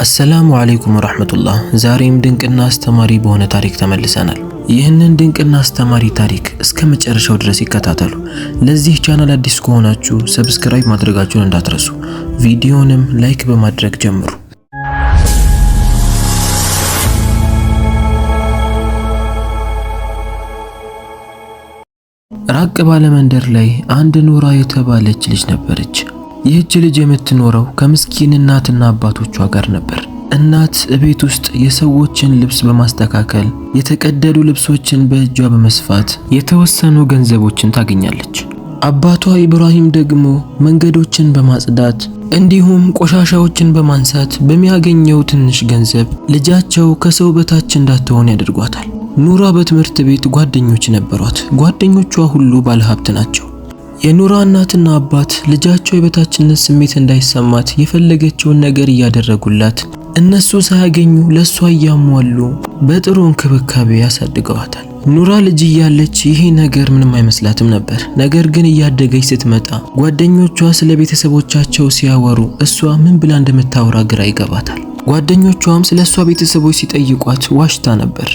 አሰላሙ አለይኩም ወራህመቱላህ። ዛሬም ድንቅና አስተማሪ በሆነ ታሪክ ተመልሰናል። ይህንን ድንቅና አስተማሪ ታሪክ እስከ መጨረሻው ድረስ ይከታተሉ። ለዚህ ቻናል አዲስ ከሆናችሁ ሰብስክራይብ ማድረጋችሁን እንዳትረሱ፣ ቪዲዮንም ላይክ በማድረግ ጀምሩ። ራቅ ባለ መንደር ላይ አንድ ኑራ የተባለች ልጅ ነበረች። ይህች ልጅ የምትኖረው ከምስኪን እናትና አባቶቿ ጋር ነበር። እናት ቤት ውስጥ የሰዎችን ልብስ በማስተካከል የተቀደዱ ልብሶችን በእጇ በመስፋት የተወሰኑ ገንዘቦችን ታገኛለች። አባቷ ኢብራሂም ደግሞ መንገዶችን በማጽዳት እንዲሁም ቆሻሻዎችን በማንሳት በሚያገኘው ትንሽ ገንዘብ ልጃቸው ከሰው በታች እንዳትሆን ያደርጓታል። ኑራ በትምህርት ቤት ጓደኞች ነበሯት። ጓደኞቿ ሁሉ ባለሀብት ናቸው። የኑራ እናትና አባት ልጃቸው የበታችነት ስሜት እንዳይሰማት የፈለገችውን ነገር እያደረጉላት፣ እነሱ ሳያገኙ ለሷ እያሟሉ በጥሩ እንክብካቤ ያሳድገዋታል። ኑራ ልጅ እያለች ይሄ ነገር ምንም አይመስላትም ነበር። ነገር ግን እያደገች ስትመጣ ጓደኞቿ ስለ ቤተሰቦቻቸው ሲያወሩ እሷ ምን ብላ እንደምታወራ ግራ ይገባታል። ጓደኞቿም ስለ እሷ ቤተሰቦች ሲጠይቋት ዋሽታ ነበር።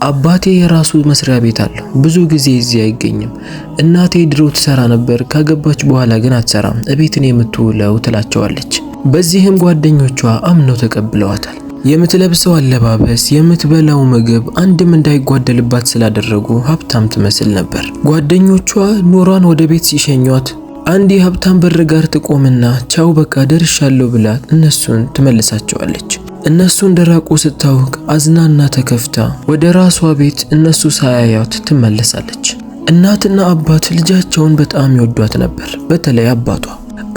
አባቴ የራሱ መስሪያ ቤት አለው፣ ብዙ ጊዜ እዚህ አይገኝም። እናቴ ድሮ ትሰራ ነበር፣ ካገባች በኋላ ግን አትሰራም፣ እቤትን የምትውለው ትላቸዋለች። በዚህም ጓደኞቿ አምነው ተቀብለዋታል። የምትለብሰው አለባበስ፣ የምትበላው ምግብ አንድም እንዳይጓደልባት ስላደረጉ ሀብታም ትመስል ነበር። ጓደኞቿ ኑራን ወደ ቤት ሲሸኟት አንድ የሀብታም በር ጋር ትቆምና ቻው በቃ ደርሻለሁ ብላ እነሱን ትመልሳቸዋለች። እነሱ እንደራቁ ስታውቅ አዝናና ተከፍታ ወደ ራሷ ቤት እነሱ ሳያያት ትመለሳለች። እናትና አባት ልጃቸውን በጣም ይወዷት ነበር፣ በተለይ አባቷ።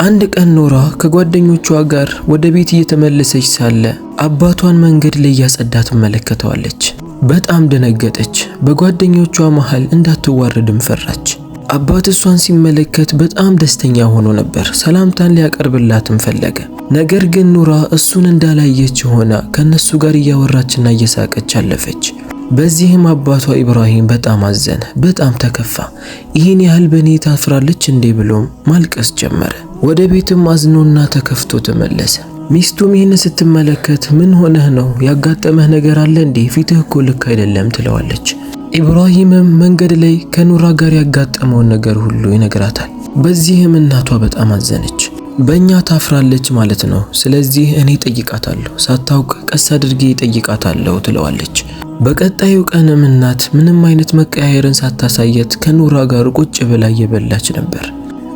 አንድ ቀን ኑራ ከጓደኞቿ ጋር ወደ ቤት እየተመለሰች ሳለ አባቷን መንገድ ላይ እያጸዳ ትመለከተዋለች። በጣም ደነገጠች። በጓደኞቿ መሃል እንዳትዋረድም ፈራች። አባት እሷን ሲመለከት በጣም ደስተኛ ሆኖ ነበር። ሰላምታን ሊያቀርብላትም ፈለገ። ነገር ግን ኑራ እሱን እንዳላየች ሆና ከነሱ ጋር እያወራችና እየሳቀች አለፈች። በዚህም አባቷ ኢብራሂም በጣም አዘነ፣ በጣም ተከፋ። ይህን ያህል በኔ ታፍራለች እንዴ ብሎም ማልቀስ ጀመረ። ወደ ቤትም አዝኖና ተከፍቶ ተመለሰ። ሚስቱም ይህን ስትመለከት ምን ሆነህ ነው? ያጋጠመህ ነገር አለ እንዴ? ፊትህ እኮ ልክ አይደለም ትለዋለች። ኢብራሂምም መንገድ ላይ ከኑራ ጋር ያጋጠመውን ነገር ሁሉ ይነግራታል። በዚህም እናቷ በጣም አዘነች። በእኛ ታፍራለች ማለት ነው፣ ስለዚህ እኔ ጠይቃታለሁ፣ ሳታውቅ ቀስ አድርጌ ጠይቃታለሁ ትለዋለች። በቀጣዩ ቀንም እናት ምንም አይነት መቀያየርን ሳታሳየት ከኑራ ጋር ቁጭ ብላ እየበላች ነበር።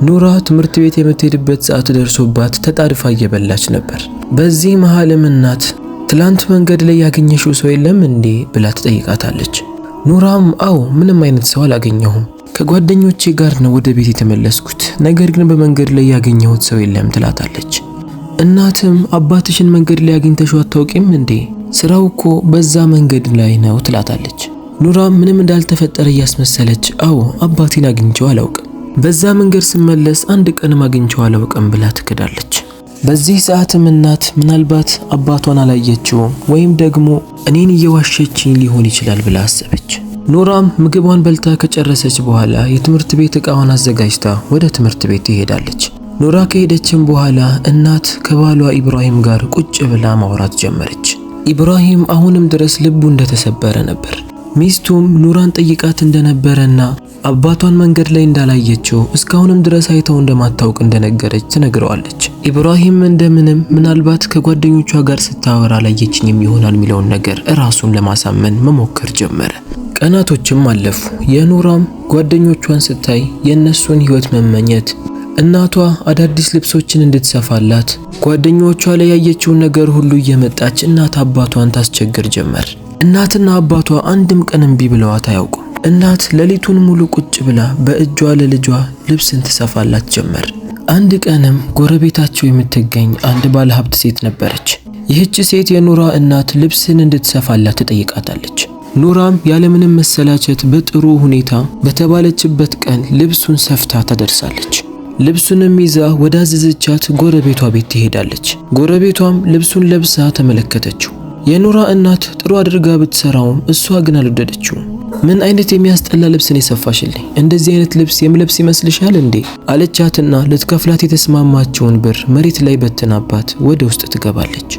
ኑራ ትምህርት ቤት የምትሄድበት ሰዓት ደርሶባት ተጣድፋ እየበላች ነበር። በዚህ መሃልም እናት ትላንት መንገድ ላይ ያገኘሽው ሰው የለም እንዴ ብላ ትጠይቃታለች። ኑራም አዎ ምንም አይነት ሰው አላገኘሁም፣ ከጓደኞቼ ጋር ነው ወደ ቤት የተመለስኩት፣ ነገር ግን በመንገድ ላይ ያገኘሁት ሰው የለም ትላታለች። እናትም አባትሽን መንገድ ላይ አግኝተሽው አታውቂም እንዴ? ስራው እኮ በዛ መንገድ ላይ ነው ትላታለች። ኑራም ምንም እንዳልተፈጠረ እያስመሰለች አዎ አባቴን አግኝቼው አላውቅም፣ በዛ መንገድ ስመለስ አንድ ቀንም አግኝቼው አላውቅም ብላ ትክዳለች። በዚህ ሰዓትም እናት ምናልባት አባቷን አላየችውም ወይም ደግሞ እኔን እየዋሸችኝ ሊሆን ይችላል ብላ አሰበች። ኑራም ምግቧን በልታ ከጨረሰች በኋላ የትምህርት ቤት ዕቃዋን አዘጋጅታ ወደ ትምህርት ቤት ትሄዳለች። ኑራ ከሄደችም በኋላ እናት ከባሏ ኢብራሂም ጋር ቁጭ ብላ ማውራት ጀመረች። ኢብራሂም አሁንም ድረስ ልቡ እንደተሰበረ ነበር። ሚስቱም ኑራን ጠይቃት እንደነበረና አባቷን መንገድ ላይ እንዳላየችው እስካሁንም ድረስ አይተው እንደማታውቅ እንደነገረች ትነግረዋለች። ኢብራሂም እንደምንም ምናልባት ከጓደኞቿ ጋር ስታወራ አላየችኝም ይሆናል የሚለውን ነገር ራሱን ለማሳመን መሞከር ጀመረ። ቀናቶችም አለፉ። የኑራም ጓደኞቿን ስታይ የእነሱን ህይወት መመኘት፣ እናቷ አዳዲስ ልብሶችን እንድትሰፋላት ጓደኞቿ ላይ ያየችውን ነገር ሁሉ እየመጣች እናት አባቷን ታስቸግር ጀመር። እናትና አባቷ አንድም ቀን እምቢ ብለዋት አያውቁም። እናት ሌሊቱን ሙሉ ቁጭ ብላ በእጇ ለልጇ ልብስን ትሰፋላት ጀመር። አንድ ቀንም ጎረቤታቸው የምትገኝ አንድ ባለሀብት ሴት ነበረች። ይህች ሴት የኑራ እናት ልብስን እንድትሰፋላት ትጠይቃታለች። ኑራም ያለምንም መሰላቸት በጥሩ ሁኔታ በተባለችበት ቀን ልብሱን ሰፍታ ታደርሳለች። ልብሱንም ይዛ ወደ አዘዘቻት ጎረቤቷ ቤት ትሄዳለች። ጎረቤቷም ልብሱን ለብሳ ተመለከተችው። የኑራ እናት ጥሩ አድርጋ ብትሰራውም እሷ ግን አልወደደችውም። ምን አይነት የሚያስጠላ ልብስን የሰፋሽልኝ? እንደዚህ አይነት ልብስ የምለብስ ይመስልሻል እንዴ? አለቻትና ልትከፍላት የተስማማችውን ብር መሬት ላይ በትናባት ወደ ውስጥ ትገባለች።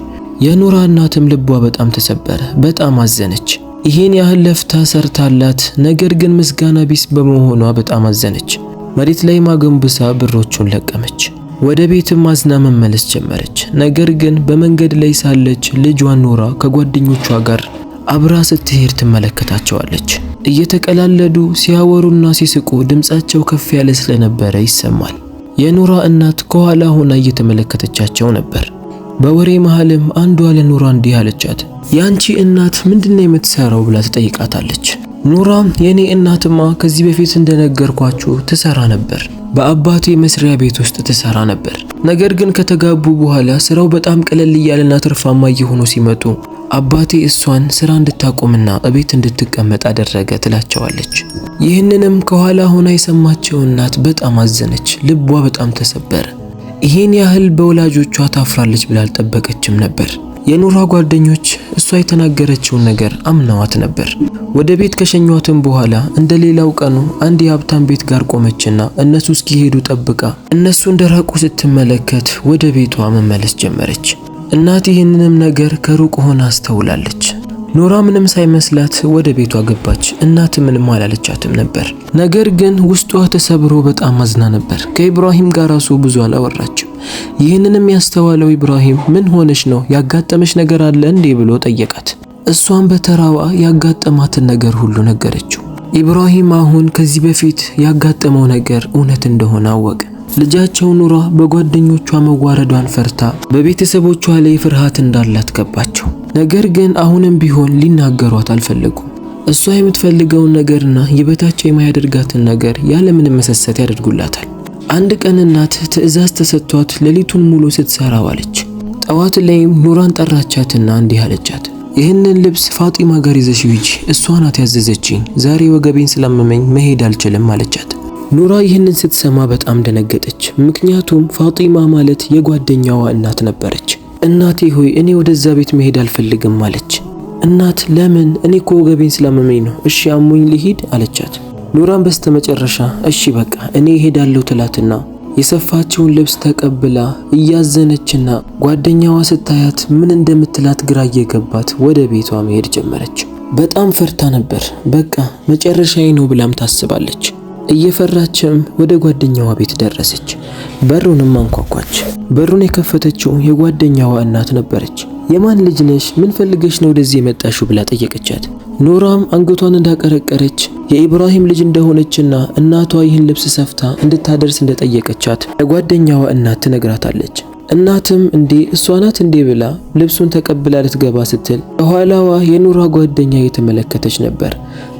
የኑራ እናትም ልቧ በጣም ተሰበረ፣ በጣም አዘነች። ይሄን ያህል ለፍታ ሰርታላት ነገር ግን ምስጋና ቢስ በመሆኗ በጣም አዘነች። መሬት ላይ ማገንብሳ ብሮቹን ለቀመች። ወደ ቤትም አዝና መመለስ ጀመረች። ነገር ግን በመንገድ ላይ ሳለች ልጇን ኑራ ከጓደኞቿ ጋር አብራ ስትሄድ ትመለከታቸዋለች። እየተቀላለዱ ሲያወሩና ሲስቁ ድምጻቸው ከፍ ያለ ስለነበረ ይሰማል። የኑራ እናት ከኋላ ሆና እየተመለከተቻቸው ነበር። በወሬ መሃልም አንዷ ለኑራ እንዲህ አለቻት፣ ያንቺ እናት ምንድነው የምትሰራው ብላ ትጠይቃታለች። ኑራም የኔ እናትማ ከዚህ በፊት እንደነገርኳችሁ ትሰራ ነበር፣ በአባቴ መስሪያ ቤት ውስጥ ትሰራ ነበር። ነገር ግን ከተጋቡ በኋላ ስራው በጣም ቀለል እያለና ትርፋማ እየሆኑ ሲመጡ አባቴ እሷን ስራ እንድታቆምና እቤት እንድትቀመጥ አደረገ ትላቸዋለች። ይህንንም ከኋላ ሆና የሰማቸው እናት በጣም አዘነች፣ ልቧ በጣም ተሰበረ። ይሄን ያህል በወላጆቿ ታፍራለች ብላ አልጠበቀችም ነበር። የኑራ ጓደኞች እሷ የተናገረችውን ነገር አምነዋት ነበር። ወደ ቤት ከሸኟትም በኋላ እንደሌላው ቀኑ አንድ የሀብታም ቤት ጋር ቆመችና እነሱ እስኪሄዱ ጠብቃ እነሱ እንደራቁ ስትመለከት ወደ ቤቷ መመለስ ጀመረች። እናት ይህንንም ነገር ከሩቅ ሆና አስተውላለች። ኑራ ምንም ሳይመስላት ወደ ቤቷ ገባች። እናት ምንም አላለቻትም ነበር። ነገር ግን ውስጧ ተሰብሮ በጣም አዝና ነበር። ከኢብራሂም ጋር ራሱ ብዙ አላወራችም። ይህንንም ያስተዋለው ኢብራሂም ምን ሆነሽ ነው? ያጋጠመሽ ነገር አለ እንዴ ብሎ ጠየቃት። እሷም በተራዋ ያጋጠማትን ነገር ሁሉ ነገረችው። ኢብራሂም አሁን ከዚህ በፊት ያጋጠመው ነገር እውነት እንደሆነ አወቀ። ልጃቸው ኑራ በጓደኞቿ መዋረዷን ፈርታ በቤተሰቦቿ ላይ ፍርሃት እንዳላት ገባቸው። ነገር ግን አሁንም ቢሆን ሊናገሯት አልፈለጉም። እሷ የምትፈልገውን ነገርና የበታቸው የማያደርጋትን ነገር ያለምንም መሰሰት ያደርጉላታል። አንድ ቀን እናት ትዕዛዝ ተሰጥቷት ሌሊቱን ሙሉ ስትሰራ ዋለች። ጠዋት ላይም ኑራን ጠራቻትና እንዲህ አለቻት፣ ይህንን ልብስ ፋጢማ ጋር ይዘሽ ሂጂ፣ እሷ ናት ያዘዘችኝ። ዛሬ ወገቤን ስላመመኝ መሄድ አልችልም አለቻት። ኑራ ይህንን ስትሰማ በጣም ደነገጠች። ምክንያቱም ፋጢማ ማለት የጓደኛዋ እናት ነበረች። እናቴ ሆይ እኔ ወደዛ ቤት መሄድ አልፈልግም አለች። እናት ለምን? እኔ እኮ ወገቤን ስላመመኝ ነው። እሺ አሞኝ ልሂድ አለቻት። ኑራን በስተመጨረሻ እሺ በቃ እኔ እሄዳለሁ ትላትና የሰፋችውን ልብስ ተቀብላ እያዘነችና ጓደኛዋ ስታያት ምን እንደምትላት ግራ እየገባት ወደ ቤቷ መሄድ ጀመረች። በጣም ፈርታ ነበር። በቃ መጨረሻዬ ነው ብላም ታስባለች። እየፈራችም ወደ ጓደኛዋ ቤት ደረሰች። በሩንም አንኳኳች። በሩን የከፈተችው የጓደኛዋ እናት ነበረች። የማን ልጅ ነሽ? ምን ፈልገሽ ነው ወደዚህ የመጣሽው ብላ ጠየቀቻት። ኑራም አንገቷን እንዳቀረቀረች የኢብራሂም ልጅ እንደሆነችና እናቷ ይህን ልብስ ሰፍታ እንድታደርስ እንደጠየቀቻት ለጓደኛዋ እናት ትነግራታለች። እናትም እንዴ እሷ ናት እንዴ ብላ ልብሱን ተቀብላ ልትገባ ስትል ከኋላዋ የኑራ ጓደኛ እየተመለከተች ነበር።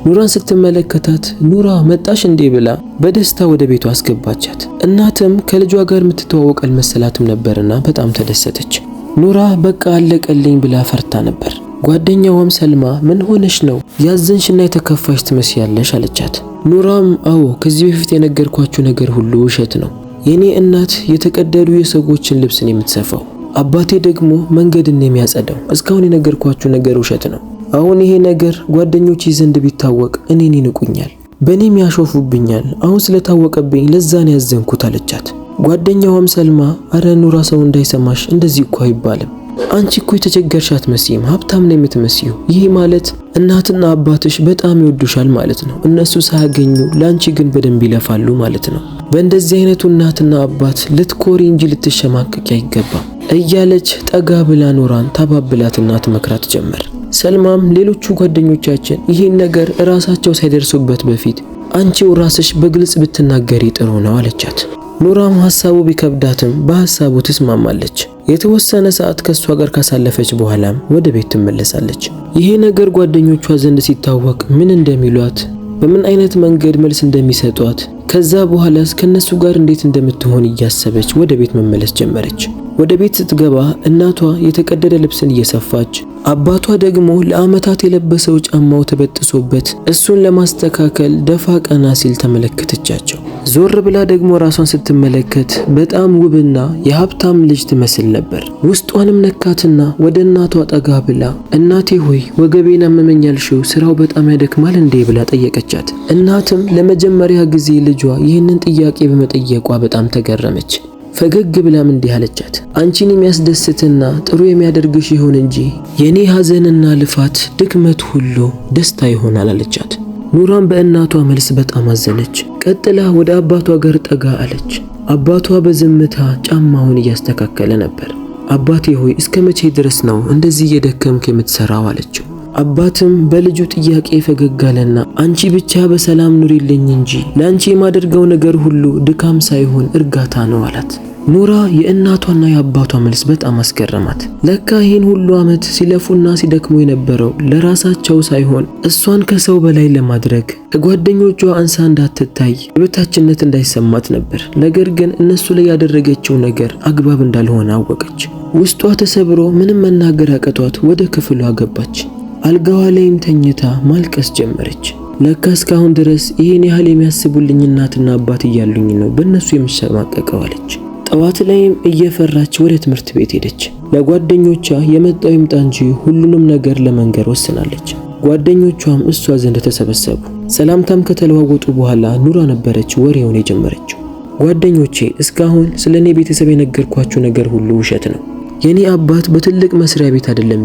ኑራን ስትመለከታት ኑራ መጣሽ እንዴ ብላ በደስታ ወደ ቤቷ አስገባቻት። እናትም ከልጇ ጋር የምትተዋወቅ አልመሰላትም ነበርና በጣም ተደሰተች። ኑራ በቃ አለቀልኝ ብላ ፈርታ ነበር። ጓደኛዋም ሰልማ ምን ሆነሽ ነው? ያዘንሽና የተከፋሽ ትመስያለሽ አለቻት። ኑራም አዎ ከዚህ በፊት የነገርኳችሁ ነገር ሁሉ ውሸት ነው። የኔ እናት የተቀደዱ የሰዎችን ልብስን የምትሰፋው፣ አባቴ ደግሞ መንገድን የሚያጸዳው። እስካሁን የነገርኳችሁ ነገር ውሸት ነው። አሁን ይሄ ነገር ጓደኞቼ ዘንድ ቢታወቅ እኔን ይንቁኛል፣ በእኔም ያሾፉብኛል። አሁን ስለታወቀብኝ ለዛን ያዘንኩት አለቻት። ጓደኛዋም ሰልማ አረ ኑራ ሰው እንዳይሰማሽ እንደዚህ እኮ አይባልም። አንቺ እኮ የተቸገርሽ አትመስይም፣ ሀብታም ነው የምትመስዪው። ይህ ማለት እናትና አባትሽ በጣም ይወዱሻል ማለት ነው። እነሱ ሳያገኙ ላንቺ ግን በደንብ ይለፋሉ ማለት ነው። በእንደዚህ አይነቱ እናትና አባት ልትኮሪ እንጂ ልትሸማቀቂ አይገባም እያለች ጠጋ ብላ ኑራን ታባብላትና ትመክራት ጀመር። ሰልማም ሌሎቹ ጓደኞቻችን ይህን ነገር ራሳቸው ሳይደርሱበት በፊት አንቺው ራስሽ በግልጽ ብትናገሪ ጥሩ ነው አለቻት። ኑራም ሐሳቡ ቢከብዳትም በሐሳቡ ትስማማለች። የተወሰነ ሰዓት ከሷ ጋር ካሳለፈች በኋላም ወደ ቤት ትመለሳለች። ይሄ ነገር ጓደኞቿ ዘንድ ሲታወቅ ምን እንደሚሏት፣ በምን አይነት መንገድ መልስ እንደሚሰጧት፣ ከዛ በኋላስ ከነሱ ጋር እንዴት እንደምትሆን እያሰበች ወደ ቤት መመለስ ጀመረች። ወደ ቤት ስትገባ እናቷ የተቀደደ ልብስን እየሰፋች፣ አባቷ ደግሞ ለዓመታት የለበሰው ጫማው ተበጥሶበት እሱን ለማስተካከል ደፋ ቀና ሲል ተመለከተቻቸው። ዞር ብላ ደግሞ ራሷን ስትመለከት በጣም ውብና የሀብታም ልጅ ትመስል ነበር። ውስጧንም ነካትና ወደ እናቷ ጠጋ ብላ እናቴ ሆይ ወገቤን አመመኝ ያልሽው ስራው በጣም ያደክማል እንዴ ብላ ጠየቀቻት። እናትም ለመጀመሪያ ጊዜ ልጇ ይህንን ጥያቄ በመጠየቋ በጣም ተገረመች። ፈገግ ብላም እንዲህ አለቻት፣ አንቺን የሚያስደስትና ጥሩ የሚያደርግሽ ይሁን እንጂ የኔ ሐዘንና ልፋት ድክመት ሁሉ ደስታ ይሆናል አለቻት። ኑራም በእናቷ መልስ በጣም አዘነች። ቀጥላ ወደ አባቷ ጋር ጠጋ አለች። አባቷ በዝምታ ጫማውን እያስተካከለ ነበር። አባቴ ሆይ እስከ መቼ ድረስ ነው እንደዚህ እየደከምክ የምትሰራው አለችው። አባትም በልጁ ጥያቄ ፈገግ አለና አንቺ ብቻ በሰላም ኑሪልኝ እንጂ ለአንቺ የማደርገው ነገር ሁሉ ድካም ሳይሆን እርጋታ ነው አላት። ኑራ የእናቷና የአባቷ መልስ በጣም አስገረማት። ለካ ይህን ሁሉ ዓመት ሲለፉና ሲደክሙ የነበረው ለራሳቸው ሳይሆን እሷን ከሰው በላይ ለማድረግ ከጓደኞቿ አንሳ እንዳትታይ የበታችነት እንዳይሰማት ነበር። ነገር ግን እነሱ ላይ ያደረገችው ነገር አግባብ እንዳልሆነ አወቀች። ውስጧ ተሰብሮ ምንም መናገር አቅቷት ወደ ክፍሏ ገባች። አልጋዋ ላይም ተኝታ ማልቀስ ጀመረች። ለካ እስካሁን ድረስ ይህን ያህል የሚያስቡልኝ እናትና አባት እያሉኝ ነው በእነሱ የምሸማቀቀው አለች። ጠዋት ላይም እየፈራች ወደ ትምህርት ቤት ሄደች። ለጓደኞቿ የመጣው ይምጣ እንጂ ሁሉንም ነገር ለመንገር ወስናለች። ጓደኞቿም እሷ ዘንድ ተሰበሰቡ። ሰላምታም ከተለዋወጡ በኋላ ኑራ ነበረች ወሬውን የጀመረችው። ጓደኞቼ እስካሁን ስለኔ ቤተሰብ የነገርኳችሁ ነገር ሁሉ ውሸት ነው። የኔ አባት በትልቅ መስሪያ ቤት አይደለም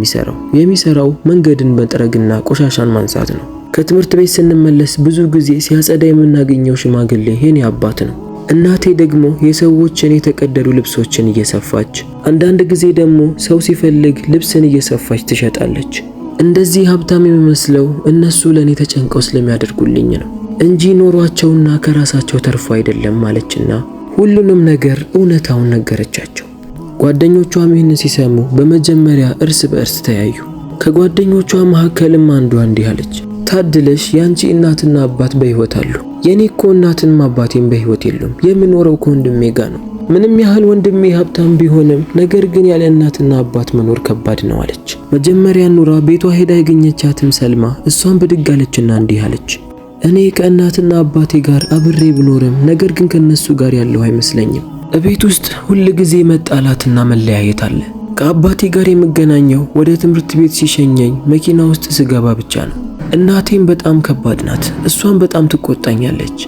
የሚሰራው መንገድን መጥረግና ቆሻሻን ማንሳት ነው። ከትምህርት ቤት ስንመለስ ብዙ ጊዜ ሲያጸዳ የምናገኘው ሽማግሌ የኔ አባት ነው። እናቴ ደግሞ የሰዎችን የተቀደዱ ልብሶችን እየሰፋች፣ አንዳንድ ጊዜ ደግሞ ሰው ሲፈልግ ልብስን እየሰፋች ትሸጣለች። እንደዚህ ሀብታም የሚመስለው እነሱ ለኔ ተጨንቀው ስለሚያደርጉልኝ ነው እንጂ ኖሯቸውና ከራሳቸው ተርፎ አይደለም ማለችና ሁሉንም ነገር እውነታውን ነገረቻቸው። ጓደኞቿም ይህን ሲሰሙ በመጀመሪያ እርስ በእርስ ተያዩ። ከጓደኞቿ መካከልም አንዷ እንዲህ አለች፣ ታድለሽ ያንቺ እናትና አባት በህይወት አሉ። የኔ እኮ እናትም አባቴም በህይወት የሉም። የምኖረው ከወንድሜ ጋር ነው። ምንም ያህል ወንድሜ ሀብታም ቢሆንም ነገር ግን ያለ እናትና አባት መኖር ከባድ ነው አለች። መጀመሪያ ኑራ ቤቷ ሄዳ ያገኘቻትም ሰልማ እሷን ብድግ አለችና እንዲህ አለች፣ እኔ ከእናትና አባቴ ጋር አብሬ ብኖርም ነገር ግን ከነሱ ጋር ያለው አይመስለኝም። እቤት ውስጥ ሁል ጊዜ መጣላትና መለያየት አለ። ከአባቴ ጋር የምገናኘው ወደ ትምህርት ቤት ሲሸኘኝ መኪና ውስጥ ስገባ ብቻ ነው። እናቴም በጣም ከባድ ናት። እሷን በጣም ትቆጣኛለች።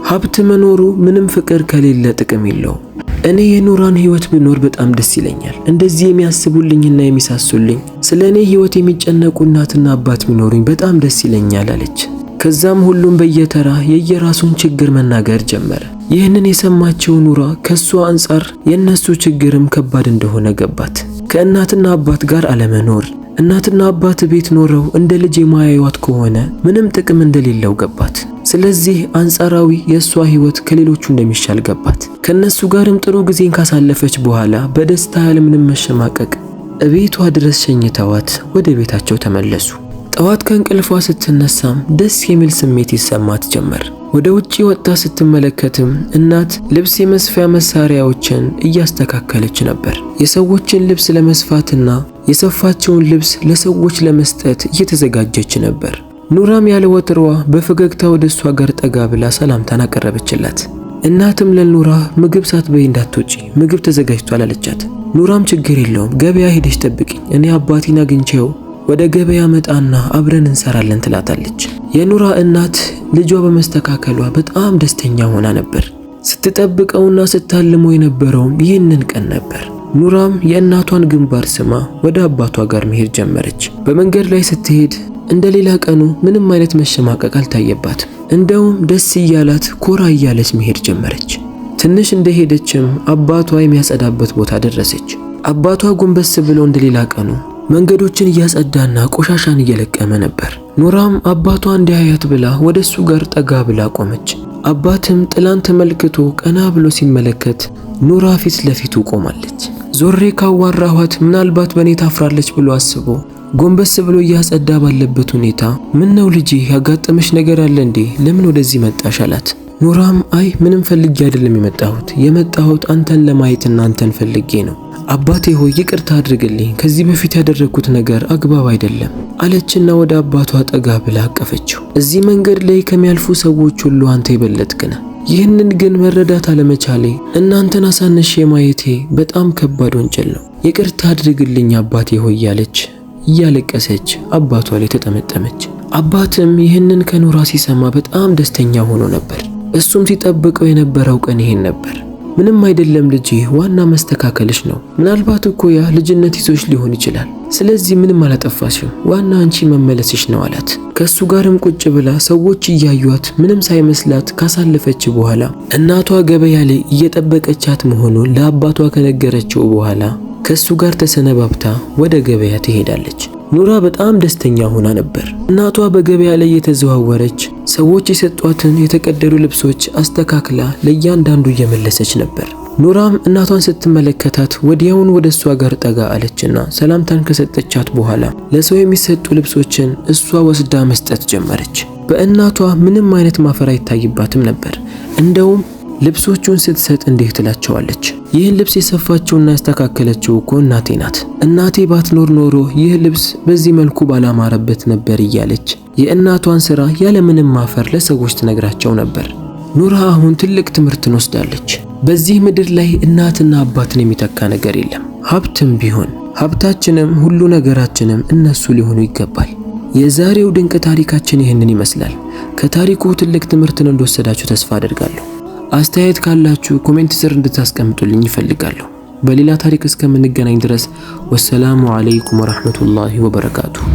ሀብት መኖሩ ምንም ፍቅር ከሌለ ጥቅም የለውም። እኔ የኑራን ህይወት ብኖር በጣም ደስ ይለኛል። እንደዚህ የሚያስቡልኝና የሚሳሱልኝ ስለ እኔ ህይወት የሚጨነቁ እናትና አባት ቢኖሩኝ በጣም ደስ ይለኛል አለች። ከዛም ሁሉም በየተራ የየራሱን ችግር መናገር ጀመረ። ይህንን የሰማችው ኑራ ከሷ አንጻር የነሱ ችግርም ከባድ እንደሆነ ገባት። ከእናትና አባት ጋር አለመኖር፣ እናትና አባት ቤት ኖረው እንደ ልጅ የማያዩት ከሆነ ምንም ጥቅም እንደሌለው ገባት። ስለዚህ አንጻራዊ የሷ ህይወት ከሌሎቹ እንደሚሻል ገባት። ከነሱ ጋርም ጥሩ ጊዜን ካሳለፈች በኋላ በደስታ ያለምንም መሸማቀቅ እቤቷ ድረስ ሸኝተዋት ወደ ቤታቸው ተመለሱ። ጠዋት ከእንቅልፏ ስትነሳም ደስ የሚል ስሜት ይሰማት ጀመር። ወደ ውጪ ወጣ ስትመለከትም እናት ልብስ የመስፊያ መሳሪያዎችን እያስተካከለች ነበር። የሰዎችን ልብስ ለመስፋትና የሰፋቸውን ልብስ ለሰዎች ለመስጠት እየተዘጋጀች ነበር። ኑራም ያለ ወትሮዋ በፈገግታ ወደ እሷ ጋር ጠጋ ብላ ሰላምታን አቀረበችላት። እናትም ለኑራ ምግብ ሳትበይ እንዳትወጪ ምግብ ተዘጋጅቷል አለቻት። ኑራም ችግር የለውም ገበያ ሄደሽ ጠብቂኝ፣ እኔ አባቴን አግኝቼው ወደ ገበያ መጣና አብረን እንሰራለን ትላታለች። የኑራ እናት ልጇ በመስተካከሏ በጣም ደስተኛ ሆና ነበር። ስትጠብቀውና ስታልመው የነበረውም ይህንን ቀን ነበር። ኑራም የእናቷን ግንባር ስማ ወደ አባቷ ጋር መሄድ ጀመረች። በመንገድ ላይ ስትሄድ እንደሌላ ቀኑ ምንም አይነት መሸማቀቅ አልታየባትም። እንደውም ደስ እያላት ኮራ እያለች መሄድ ጀመረች። ትንሽ እንደሄደችም አባቷ የሚያጸዳበት ቦታ ደረሰች። አባቷ ጎንበስ ብሎ እንደሌላ ቀኑ መንገዶችን እያጸዳና ቆሻሻን እየለቀመ ነበር። ኑራም አባቷ እንዲያያት ብላ ወደሱ ጋር ጠጋ ብላ ቆመች። አባትም ጥላን ተመልክቶ ቀና ብሎ ሲመለከት ኑራ ፊት ለፊቱ ቆማለች። ዞሬ ካዋራኋት ምናልባት በኔ ታፍራለች ብሎ አስቦ ጎንበስ ብሎ እያጸዳ ባለበት ሁኔታ ምን ነው ልጄ ያጋጠመሽ ነገር አለ እንዴ? ለምን ወደዚህ መጣሽ አላት። ኑራም አይ ምንም ፈልጌ አይደለም የመጣሁት አንተን ለማየትና አንተን ፈልጌ ነው። አባቴ ሆይ ይቅርታ አድርግልኝ፣ ከዚህ በፊት ያደረኩት ነገር አግባብ አይደለም አለችና ወደ አባቷ ጠጋ ብላ አቀፈችው። እዚህ መንገድ ላይ ከሚያልፉ ሰዎች ሁሉ አንተ የበለጥክ ነህ። ይህንን ግን መረዳት አለመቻሌ እናንተን አሳንሼ ማየቴ በጣም ከባድ ወንጀል ነው። ይቅርታ አድርግልኝ አባቴ ሆይ ያለች እያለቀሰች አባቷ ላይ ተጠመጠመች። አባትም ይህንን ከኑራ ሲሰማ በጣም ደስተኛ ሆኖ ነበር። እሱም ሲጠብቀው የነበረው ቀን ይሄን ነበር። ምንም አይደለም ልጄ፣ ዋና መስተካከልሽ ነው። ምናልባት እኮ ያ ልጅነት ይዞሽ ሊሆን ይችላል። ስለዚህ ምንም አላጠፋሽም፣ ዋና አንቺ መመለስሽ ነው አላት። ከሱ ጋርም ቁጭ ብላ ሰዎች እያዩት ምንም ሳይመስላት ካሳለፈች በኋላ እናቷ ገበያ ላይ እየጠበቀቻት መሆኑን ለአባቷ ከነገረችው በኋላ ከሱ ጋር ተሰነባብታ ወደ ገበያ ትሄዳለች። ኑራ በጣም ደስተኛ ሆና ነበር። እናቷ በገበያ ላይ የተዘዋወረች ሰዎች የሰጧትን የተቀደዱ ልብሶች አስተካክላ ለእያንዳንዱ እየመለሰች ነበር። ኑራም እናቷን ስትመለከታት ወዲያውን ወደ እሷ ጋር ጠጋ አለችና ሰላምታን ከሰጠቻት በኋላ ለሰው የሚሰጡ ልብሶችን እሷ ወስዳ መስጠት ጀመረች። በእናቷ ምንም አይነት ማፈር አይታይባትም ነበር። እንደውም ልብሶቹን ስትሰጥ እንዲህ ትላቸዋለች፣ ይህን ልብስ የሰፋችውና ያስተካከለችው እኮ እናቴ ናት። እናቴ ባትኖር ኖሮ ይህ ልብስ በዚህ መልኩ ባላማረበት ነበር እያለች የእናቷን ሥራ ያለምንም ማፈር ለሰዎች ትነግራቸው ነበር። ኑራ አሁን ትልቅ ትምህርትን ወስዳለች። በዚህ ምድር ላይ እናትና አባትን የሚተካ ነገር የለም። ሀብትም ቢሆን ሀብታችንም ሁሉ ነገራችንም እነሱ ሊሆኑ ይገባል። የዛሬው ድንቅ ታሪካችን ይህንን ይመስላል። ከታሪኩ ትልቅ ትምህርትን እንደወሰዳችሁ ተስፋ አደርጋለሁ። አስተያየት ካላችሁ ኮሜንት ስር እንድታስቀምጡልኝ ይፈልጋለሁ። በሌላ ታሪክ እስከምንገናኝ ድረስ ወሰላሙ አለይኩም ወራህመቱላሂ ወበረካቱሁ።